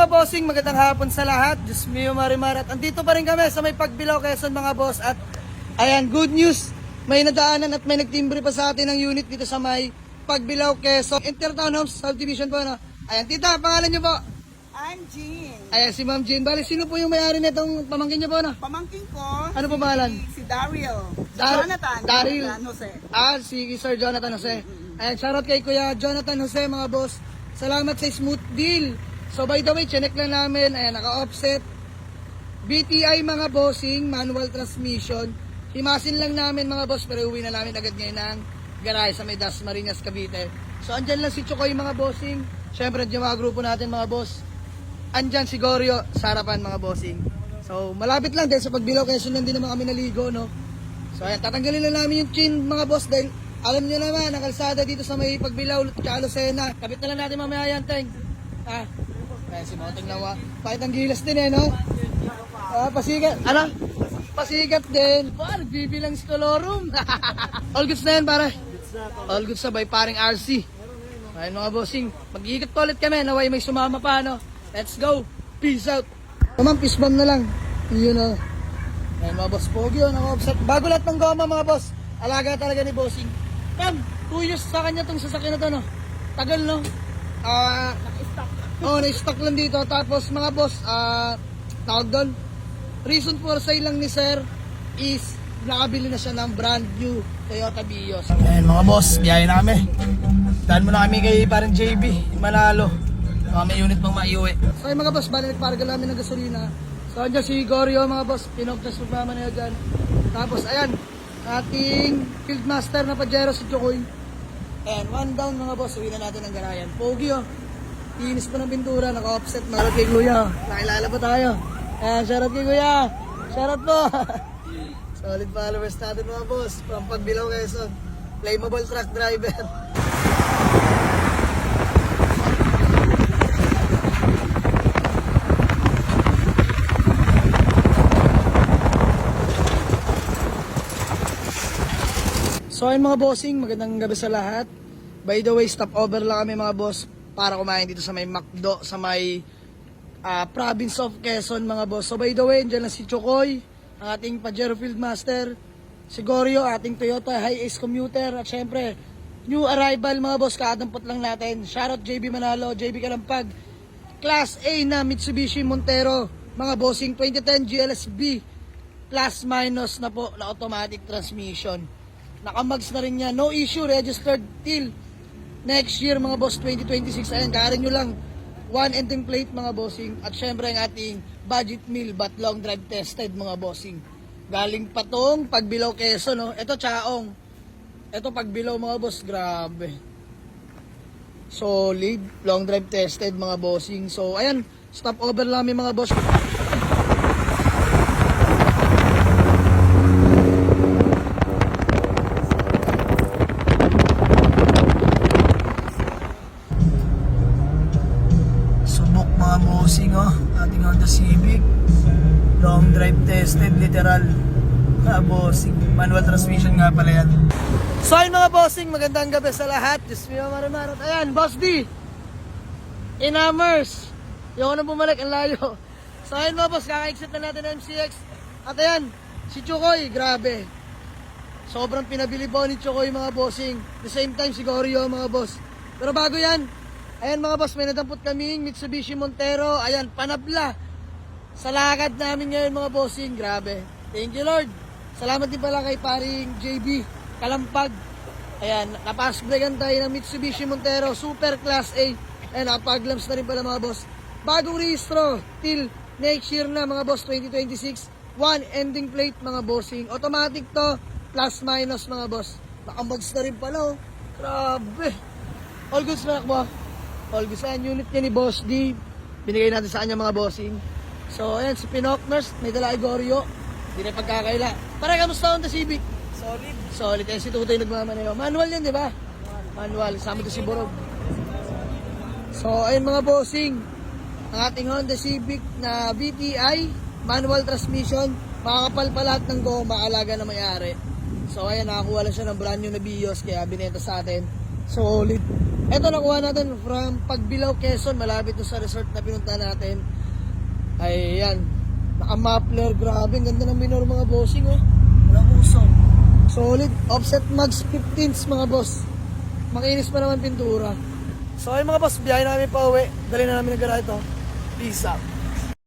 mga bossing, magandang hapon sa lahat. Diyos mio marimar. At andito pa rin kami sa may Pagbilao, Quezon mga boss. At ayan, good news. May nadaanan at may nagtimbre pa sa atin ng unit dito sa may Pagbilao, Quezon. Intertown Homes, Subdivision po. No? Ayan, tita, pangalan niyo po? I'm Jean. Ayan, si Ma'am Jean. Bali, sino po yung may-ari nitong pamangkin niyo po? No? Pamangkin ko. Ano po pangalan? Si Daryl. Jonathan Jose. Si Sir Jonathan Jose. Ayan, shoutout kay Kuya Jonathan Jose mga boss. Salamat sa smooth deal. So by the way, chinek lang namin. Ayan, naka-offset. BTI mga bossing, manual transmission. Himasin lang namin mga boss, pero uwi na namin agad ngayon ng garahe sa may Dasmariñas, Cavite. So andyan lang si Chokoy mga bossing. Siyempre, andyan mga grupo natin mga boss. Andyan si Goryo sa harapan mga bossing. So malapit lang din sa Pagbilao, Quezon lang din naman kami naligo, no? So ayan, tatanggalin lang namin yung chin mga boss dahil alam nyo naman, ang kalsada dito sa may Pagbilao, tsaka Lucena. Kapit na lang natin mamaya yan, Teng. Kaya si Moteng Lawa. Pakit ang gilas din eh, no? Pasigat. Ano? Pasigat din. Nagbibilang si Colorum. All goods na yan, pare. All goods na by paring RC. Ayun mga bossing. Mag-iikot pa ulit kami. Naway may sumama pa, no? Let's go. Peace out. Ma'am, peace bomb na lang. Yun, no? Ayun mga boss. Pogi, oh. Naka-offset. Bago lahat ng goma, mga boss. Alaga talaga ni bossing. Ma'am, 2 years sa kanya tong sasakyan na to, no? Tagal, no? Na-stock lang dito. Tapos mga boss, tawag doon, reason for sale lang ni sir is nakabili na siya ng brand new Toyota Vios. Ayan mga boss, biyahe na kami. Daan muna kami kay parang JB, Manalo. May unit pang maiuwi. So mga boss, bali nagpargal namin ng gasolina. So andyan si Goryo mga boss, pinogtas programa na dyan. Tapos ayan, ating field master na Pajero si Chokoy. Ayan, 1 down mga boss, uwi na natin ang garayan. Pogi oh. Inis pa ng pintura, naka-offset. Shoutout kay Kuya. Nakilala pa tayo. Ayan, shoutout kay Kuya. Shoutout po. Solid followers natin mga boss. From Pagbilao, Quezon. Flammable truck driver. So ayun mga bossing, magandang gabi sa lahat. By the way, stop over lang kami mga boss para kumain dito sa may McDo, sa may province of Quezon mga boss. So by the way, dyan lang si Chokoy, ang ating Pajero Field Master, si Goryo, ating Toyota Hi-Ace Commuter, at syempre, new arrival mga boss, kaadampot lang natin. Shoutout JB Manalo, JB Kalampag, Class A na Mitsubishi Montero, mga bossing 2010 GLSB, plus minus na po na automatic transmission. Nakamags na rin yan, no issue, registered till next year mga boss, 2026. Ayan, karin nyo lang 1 ending plate mga bossing. At syempre ang ating budget meal but long drive tested mga bossing. Galing pa tong Pagbilao, Quezon, no? Ito Chaong. Ito Pagbilao mga boss, grabe. Solid, long drive tested mga bossing. So ayan, stop over lang mga boss. Ating Honda Civic long drive tested, literal bossing, manual transmission nga pala yan. So ayun mga bossing, magandang gabi sa lahat. Diyos mio marimarot. Ayan, Boss D Inamers, yung na bumalik, ang layo. So ayun mga boss, kaka-exit na natin ng MCX. At ayan, si Chokoy, grabe, sobrang pinabili po ni Chokoy mga bossing. The same time si Goryo mga boss. Pero bago yan, ayan mga boss, may nadampot kaming Mitsubishi Montero. Ayan, panabla sa lakad namin ngayon mga bossing. Grabe. Thank you Lord. Salamat din pala kay paring JB Kalampag. Ayan, napasbregan tayo ng Mitsubishi Montero Super Class A. Ayan, napaglamps na rin pala mga boss. Bagong rehistro till next year na mga boss, 2026. 1 ending plate mga bossing. Automatic to, plus minus mga boss. Nakamags na rin pala oh. Grabe. All goods na nakbo. All goods. Ayan, unit niya ni Boss D. Binigay natin sa kanya mga bossing. So ayan, si Pinokners, may dala kay Goryo. Hindi na pagkakaila. Para kamusta Honda Civic? Solid. Solid. Ayan, si Tutoy nagmamaneho. Manual yan, di ba? Manual. Sama to si Borog. So ayun mga bossing, ang ating Honda Civic na VTI, manual transmission, makakapal pa lahat ng goma, alaga na may-ari. So ayan, nakakuha lang siya ng brand new na Vios, kaya binenta sa atin. Solid. Ito nakuha natin from Pagbilao, Quezon, malapit to sa resort na pinunta natin. Ayan, naka-muffler, grabe, ang ganda ng minor mga bossing oh. Walang usok. Solid, offset mags 15s mga boss. Makinis pa naman pintura. So ayun mga boss, biyahe namin pa uwi. Dali na namin ng garahe ito. Peace out.